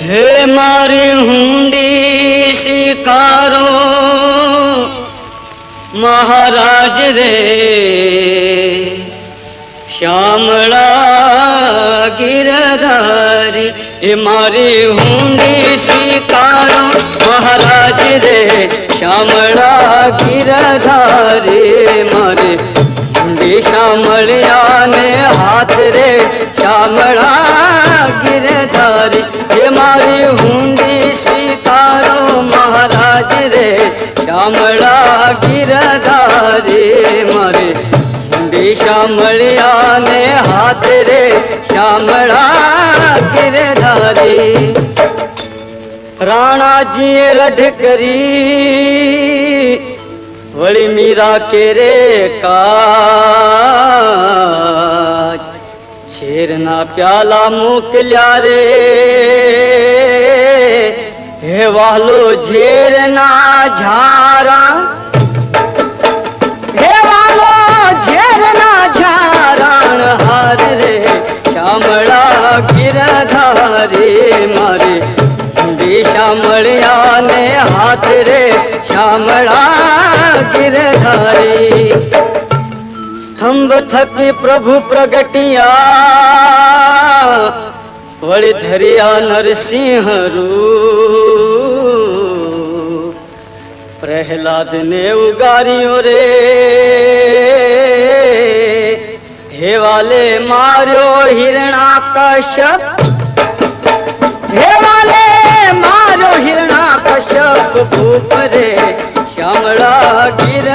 હે મારી હુંડી સ્વીકારો મહારાજ રે, શ્યામળા ગિરધારી. એ મારી હુંડી સ્વીકારો મહારાજ રે, શ્યામળા ગિરધારી. મારી હુંડી શામળિયા ને હાથ રે, શ્યામળા ગિરધારી. એ મારી હુંડી સ્વીકારો મહારાજ રે, શ્યામળા ગિરધારી. મારી હુંડી શામળિયા ને હાથ રે, શ્યામળા ગિરધારી. રાણાજીએ રઢ કરી વળી મીરા કે રે કાજ. શેરના પ્યાલા મોકલ્યા રે, હે વાલો ઝેરના ઝારા. હે વાલો ઝેરના ઝારણ હાર રે, શ્યામળા ગિરધારી. મારી હુંડી શામળિયા ને હાથ રે, શ્યામળા ગિરધારી. સ્તંભ થકી પ્રભુ પ્રગટિયા વળી ધરિયા નરસિંહ રૂપ. પ્રહલાદ ને ઉગાર્યો રે, હે વાલે માર્યો હિરણાકશ્યપ. હે વાલે માર્યો હિરણાકશ્યપ ભૂપ રે, શ્યામળા ગિર